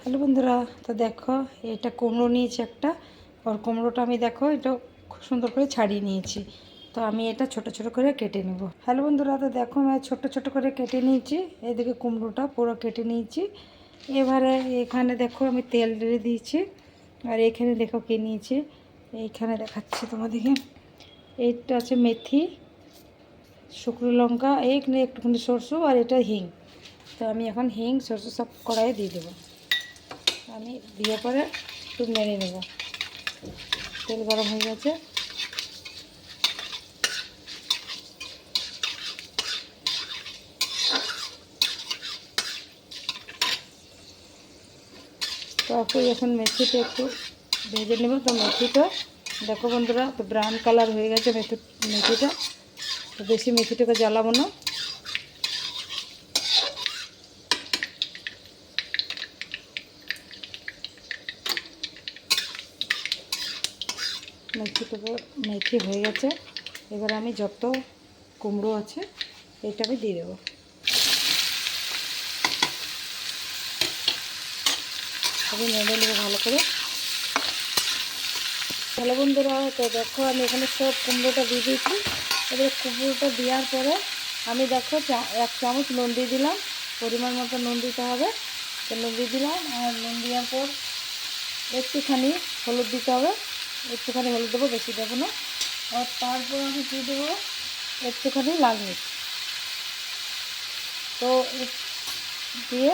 Hello বন্ধুরা, তো দেখো এটা কুমড়ো নিয়েছি একটা। আর কুমড়োটা আমি দেখো এটা খুব সুন্দর করে ছাড়িয়ে নিয়েছি। তো আমি এটা ছোট ছোট করে কেটে নেব। হ্যালো বন্ধুরা, তো দেখো আমি ছোট ছোট করে কেটে নিয়েছি। এদিকে কুমড়োটা পুরো কেটে নিয়েছি। এবারে এখানে দেখো আমি তেল ঢেলে দিয়েছি। আর এখানে দেখো কি নিয়েছি, এইখানে দেখাচ্ছি তোমাদেরকে। এইটা আছে মেথি, শুকনো লঙ্কা, এইখানে একটুখানি সরষে, আর এটা হিং। তো আমি এখন হিং সরষে সব কড়াইয়ে দিয়ে দেবো। আমি দিয়ে পরে একটু নেড়ে নেব। তেল গরম হয়ে গেছে। তারপর এখন মেথিটা একটু ভেজে নেব। তো মেথিটা দেখো বন্ধুরা, তো ব্রাউন কালার হয়ে গেছে মেথিটা। তো বেশি মেথিটাকে জ্বালাবো না। মেথি হয়ে গেছে। এবার আমি যত কুমড়ো আছে এটা আমি দিয়ে দেবো। আমি নেড়ে নেবো ভালো করে। ভালো বন্ধুরা, তো দেখো আমি এখানে সব কুমড়োটা দিয়ে দিয়েছি। এবার কুমড়োটা দেওয়ার পরে আমি দেখো 1 চামচ নুন দিয়ে দিলাম। পরিমাণ মতো নুন দিতে হবে। তো নুন দিয়ে দিলাম। আর নুন দেওয়ার পর একটুখানি হলুদ দিতে হবে। একটুখানি হলুদ দেবো, বেশি দেবো না। আর তারপর আমি দিয়ে দেবো একটুখানি লাল মির্চ। তো দিয়ে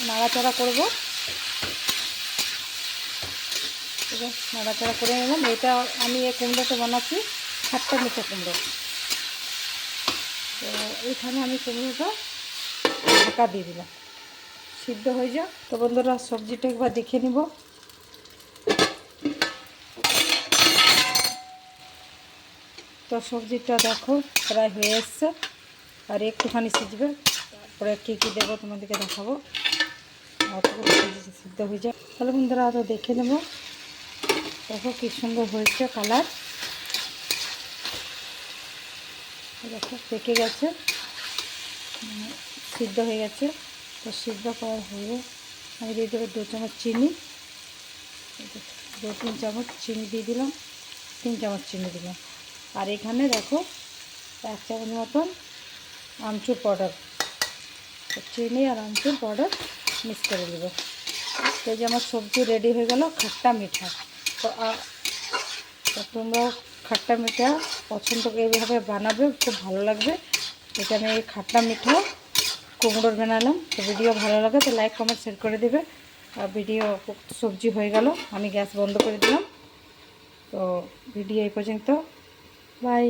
নাড়াচাড়া করবো। ঠিক আছে, নাড়াচাড়া করে নিলাম। এটা আমি এই কুমড়োটা বানাচ্ছি খাট্টা মিঠা কুমড়ো। তো এইখানে আমি কুমড়োটা ঢাকা দিয়ে দিলাম, সিদ্ধ হয়ে যাক। তো বন্ধুরা, সবজিটা একবার দেখে নিব। তো সবজিটা দেখো প্রায় হয়ে এসছে, আর একটুখানি সিঝবে। তারপরে কী কী দেবো তোমাদেরকে দেখাবো। আর সিদ্ধ হয়ে যায়। তাহলে বন্ধুরা, তো দেখে নেব। দেখো কী সুন্দর হয়েছে কালার। দেখো পেকে গেছে, সিদ্ধ হয়ে গেছে। তো সিদ্ধ করা হয়ে আমি দিয়ে দেবো 2 চামচ চিনি। 2-3 চামচ চিনি দিয়ে দিলাম। 3 চামচ চিনি দিলাম। আর এখানে দেখো 1 চামচ মতন আমচুর পাউডার। চিনি আর আমচুর পাউডার মিক্স করে দেব। তো যে আমার সবজি রেডি হয়ে গেল খাট্টা মিঠা। তো তোমরাও খাট্টা মিঠা পছন্দ এইভাবে বানাবে, খুব ভালো লাগবে। এটা আমি এই খাট্টা মিঠা কুমড়োর বানালাম। তো ভিডিও ভালো লাগে তো লাইক কমেন্ট শেয়ার করে দেবে। আর ভিডিও সবজি হয়ে গেল, আমি গ্যাস বন্ধ করে দিলাম। তো ভিডিও এই পর্যন্ত। বাই।